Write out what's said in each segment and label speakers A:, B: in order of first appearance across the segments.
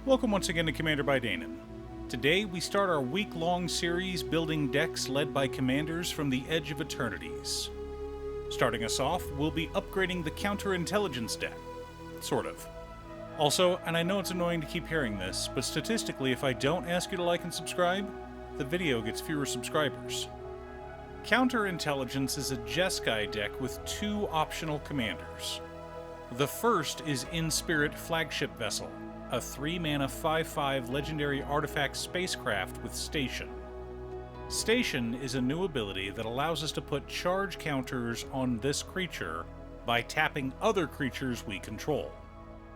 A: Welcome once again to Commander by Danon. Today we start our week-long series building decks led by commanders from the Edge of Eternities. Starting us off, we'll be upgrading the counterintelligence deck. Sort of. Also, and I know it's annoying to keep hearing this, but statistically if I don't ask you to like and subscribe, the video gets fewer subscribers. Counterintelligence is a Jeskai deck with two optional commanders. The first is In-Spirit Flagship Vessel, a 3-mana 5/5 legendary artifact spacecraft with Station. Station is a new ability that allows us to put charge counters on this creature by tapping other creatures we control.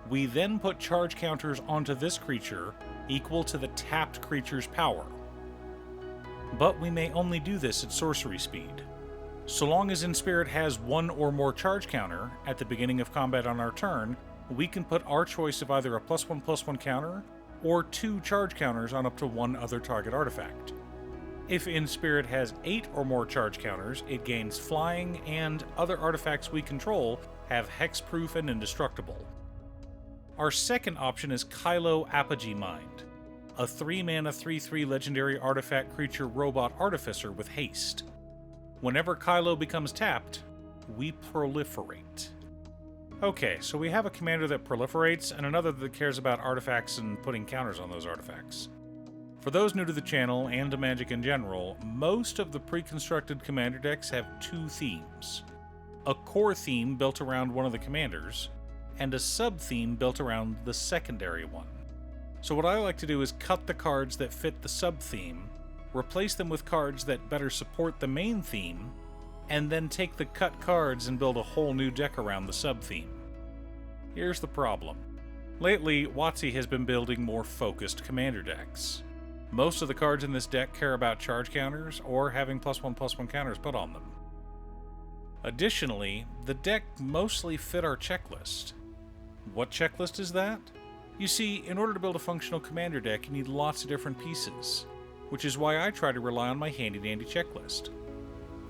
A: We then put charge counters onto this creature equal to the tapped creature's power. But we may only do this at sorcery speed. So long as In-Spirit has one or more charge counter at the beginning of combat on our turn, we can put our choice of either a +1/+1 counter or 2 charge counters on up to one other target artifact. If In-Spirit has 8 or more charge counters, it gains flying, and other artifacts we control have hexproof and indestructible. Our second option is Kylo Apogee Mind, a 3-mana 3/3 legendary artifact creature robot artificer with haste. Whenever Kylo becomes tapped, we proliferate. Okay, so we have a commander that proliferates and another that cares about artifacts and putting counters on those artifacts. For those new to the channel and to Magic in general, most of the pre-constructed commander decks have 2 themes. A core theme built around one of the commanders, and a sub-theme built around the secondary one. So what I like to do is cut the cards that fit the sub-theme, replace them with cards that better support the main theme, and then take the cut cards and build a whole new deck around the sub-theme. Here's the problem. Lately, WotC has been building more focused commander decks. Most of the cards in this deck care about charge counters or having +1/+1 counters put on them. Additionally, the deck mostly fit our checklist. What checklist is that? You see, in order to build a functional commander deck, you need lots of different pieces, which is why I try to rely on my handy-dandy checklist.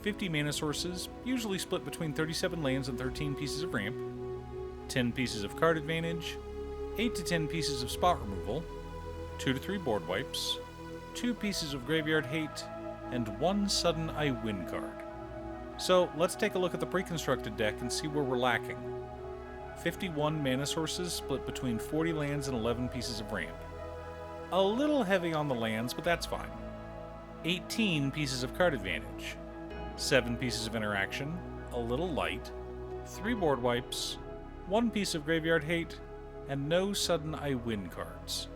A: 50 mana sources, usually split between 37 lands and 13 pieces of ramp, 10 pieces of card advantage, 8 to 10 pieces of spot removal, 2 to 3 board wipes, 2 pieces of graveyard hate, and 1 sudden I win card. So let's take a look at the pre-constructed deck and see where we're lacking. 51 mana sources split between 40 lands and 11 pieces of ramp. A little heavy on the lands, but that's fine. 18 pieces of card advantage. 7 pieces of interaction, a little light, 3 board wipes, 1 piece of graveyard hate, and no sudden I win cards.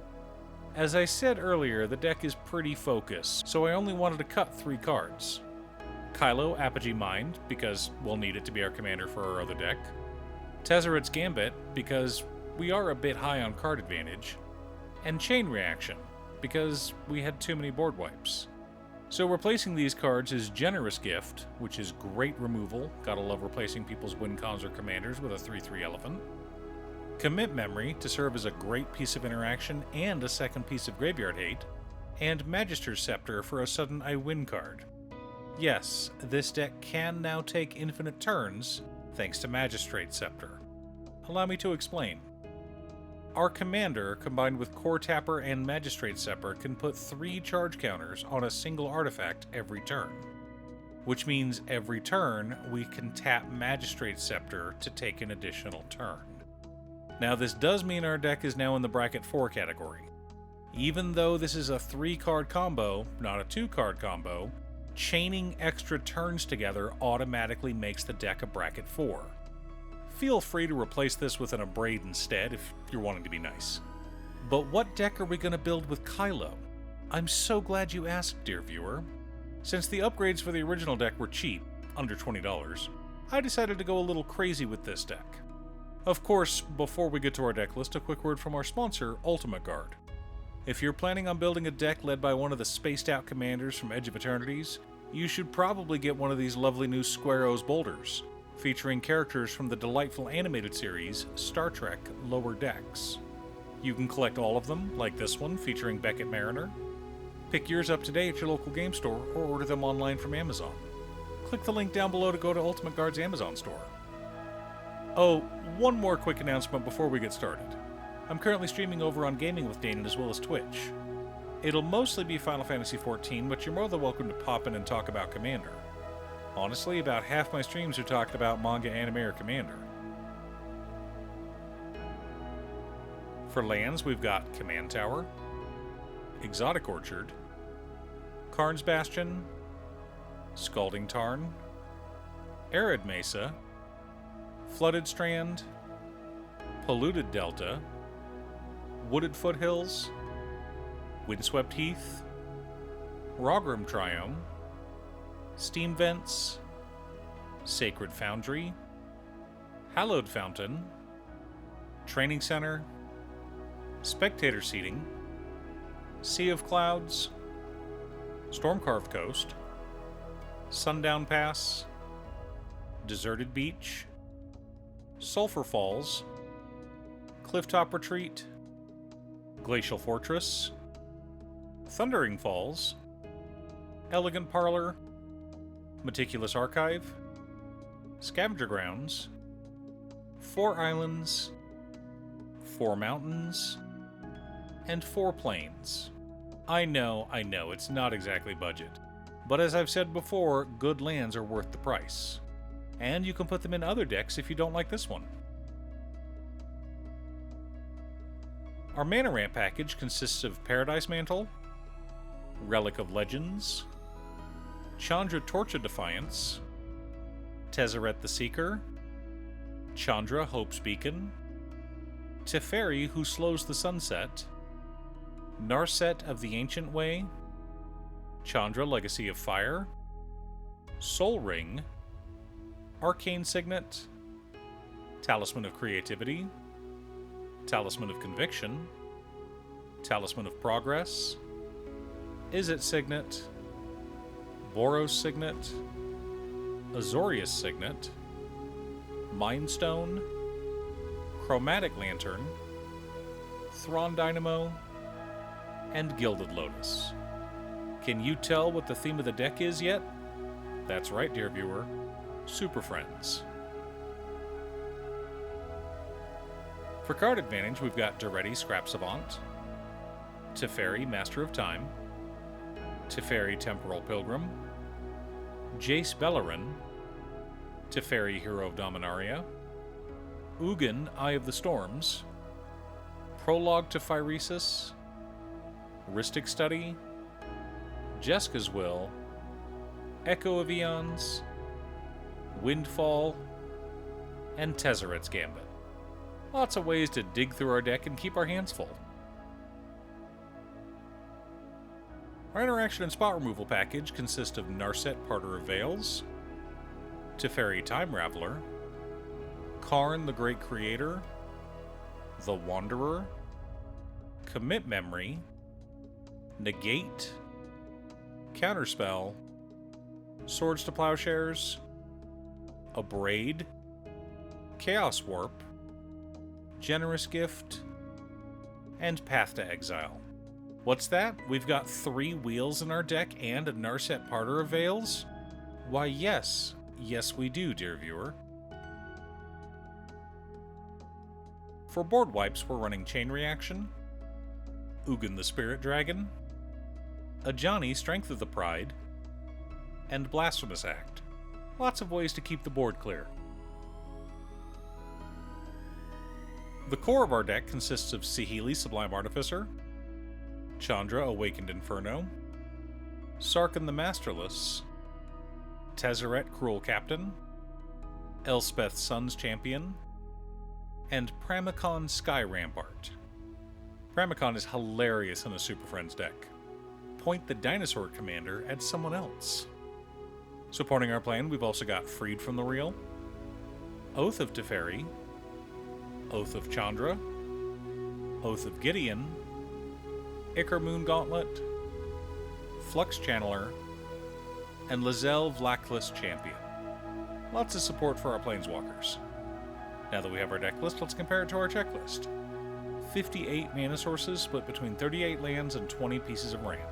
A: As I said earlier, the deck is pretty focused, so I only wanted to cut 3 cards. Kylo Apogee Mind, because we'll need it to be our commander for our other deck. Tezzeret's Gambit, because we are a bit high on card advantage. And Chain Reaction, because we had too many board wipes. So replacing these cards is Generous Gift, which is great removal, gotta love replacing people's win cons or commanders with a 3/3 elephant. Commit Memory, to serve as a great piece of interaction and a second piece of graveyard hate, and Magister's Scepter for a sudden I win card. Yes, this deck can now take infinite turns, thanks to Magistrate's Scepter. Allow me to explain. Our commander, combined with Core Tapper and Magistrate's Scepter, can put 3 charge counters on a single artifact every turn. Which means every turn, we can tap Magistrate's Scepter to take an additional turn. Now this does mean our deck is now in the Bracket 4 category. Even though this is a 3-card combo, not a 2-card combo, chaining extra turns together automatically makes the deck a Bracket 4. Feel free to replace this with an Abrade instead if you're wanting to be nice. But what deck are we going to build with Kylo? I'm so glad you asked, dear viewer. Since the upgrades for the original deck were cheap, under $20, I decided to go a little crazy with this deck. Of course, before we get to our deck list, a quick word from our sponsor, Ultimate Guard. If you're planning on building a deck led by one of the spaced-out commanders from Edge of Eternities, you should probably get one of these lovely new Squaros boulders, featuring characters from the delightful animated series, Star Trek Lower Decks. You can collect all of them, like this one featuring Beckett Mariner. Pick yours up today at your local game store or order them online from Amazon. Click the link down below to go to Ultimate Guard's Amazon store. Oh, one more quick announcement before we get started. I'm currently streaming over on Gaming with Dane as well as Twitch. It'll mostly be Final Fantasy XIV, but you're more than welcome to pop in and talk about Commander. Honestly, about half my streams are talking about manga, anime, or Commander. For lands, we've got Command Tower, Exotic Orchard, Karn's Bastion, Scalding Tarn, Arid Mesa, Flooded Strand, Polluted Delta, Wooded Foothills, Windswept Heath, Rogram Triome, Steam Vents, Sacred Foundry, Hallowed Fountain, Training Center, Spectator Seating, Sea of Clouds, Stormcarved Coast, Sundown Pass, Deserted Beach, Sulphur Falls, Clifftop Retreat, Glacial Fortress, Thundering Falls, Elegant Parlor, Meticulous Archive, Scavenger Grounds, 4 Islands, 4 Mountains, and 4 Plains. I know, it's not exactly budget. But as I've said before, good lands are worth the price. And you can put them in other decks if you don't like this one. Our mana ramp package consists of Paradise Mantle, Relic of Legends, Chandra Torch of Defiance, Tezzeret the Seeker, Chandra Hope's Beacon, Teferi Who Slows the Sunset, Narset of the Ancient Way, Chandra Legacy of Fire, Soul Ring, Arcane Signet, Talisman of Creativity, Talisman of Conviction, Talisman of Progress, Izzet Signet, Boros Signet, Azorius Signet, Mind Stone, Chromatic Lantern, Thrawn Dynamo, and Gilded Lotus. Can you tell what the theme of the deck is yet? That's right, dear viewer. Super Friends. For card advantage, we've got Duretti Scrap Savant, Teferi Master of Time, Teferi Temporal Pilgrim, Jace Beleren, Teferi Hero of Dominaria, Ugin Eye of the Storms, Prologue to Phyresis, Rhystic Study, Jeska's Will, Echo of Eons, Windfall, and Tezzeret's Gambit. Lots of ways to dig through our deck and keep our hands full. Our interaction and spot removal package consists of Narset Parter of Veils, Teferi Time Raveler, Karn the Great Creator, The Wanderer, Commit Memory, Negate, Counterspell, Swords to Plowshares, Abrade, Chaos Warp, Generous Gift, and Path to Exile. What's that? We've got 3 wheels in our deck and a Narset Parter of Veils? Why, yes. Yes, we do, dear viewer. For board wipes, we're running Chain Reaction, Ugin the Spirit Dragon, Ajani Strength of the Pride, and Blasphemous Act. Lots of ways to keep the board clear. The core of our deck consists of Saheeli Sublime Artificer, Chandra Awakened Inferno, Sarkhan the Masterless, Tezzeret Cruel Captain, Elspeth Sun's Champion, and Pramikon Sky Rampart. Pramikon is hilarious in a Super Friends deck. Point the dinosaur commander at someone else. Supporting our plan, we've also got Freed from the Real, Oath of Teferi, Oath of Chandra, Oath of Gideon, Ichor Moon Gauntlet, Flux Channeler, and Lizelle Vlackless Champion. Lots of support for our Planeswalkers. Now that we have our deck list, let's compare it to our checklist. 58 mana sources split between 38 lands and 20 pieces of ramp.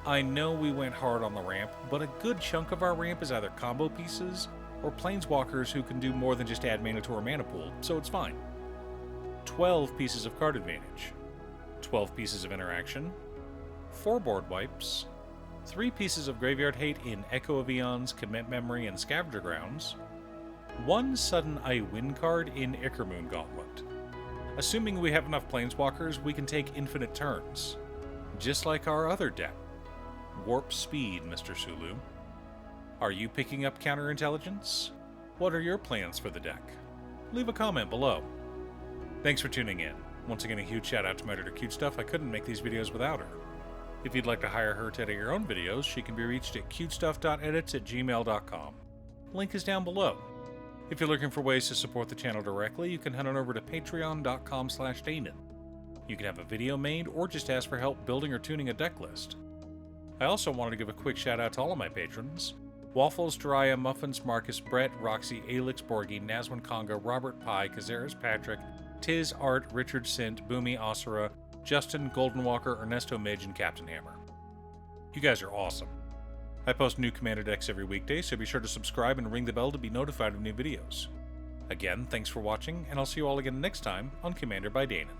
A: I know we went hard on the ramp, but a good chunk of our ramp is either combo pieces or Planeswalkers who can do more than just add mana to our mana pool, so it's fine. 12 pieces of card advantage, 12 pieces of interaction, 4 board wipes, 3 pieces of graveyard hate in Echo of Eons, Commit Memory, and Scavenger Grounds, 1 sudden I win card in Ickermoon Gauntlet. Assuming we have enough planeswalkers, we can take infinite turns, just like our other deck. Warp speed, Mr. Sulu. Are you picking up counterintelligence? What are your plans for the deck? Leave a comment below. Thanks for tuning in. Once again, a huge shout out to my editor Cute Stuff. I couldn't make these videos without her. If you'd like to hire her to edit your own videos, she can be reached at cutestuff.edits@gmail.com. Link is down below. If you're looking for ways to support the channel directly, you can head on over to patreon.com/Danon. You can have a video made or just ask for help building or tuning a deck list. I also wanted to give a quick shout out to all of my patrons: Waffles, Jiraiya, Muffins, Marcus, Brett, Roxy, Alix, Borgie, Nazwin Conga, Robert Pye, Kazaris Patrick, Tiz, Art, Richard Sint, Boomy, Asura, Justin, Golden Walker, Ernesto Midge, and Captain Hammer. You guys are awesome. I post new Commander decks every weekday, so be sure to subscribe and ring the bell to be notified of new videos. Again, thanks for watching, and I'll see you all again next time on Commander by Danon.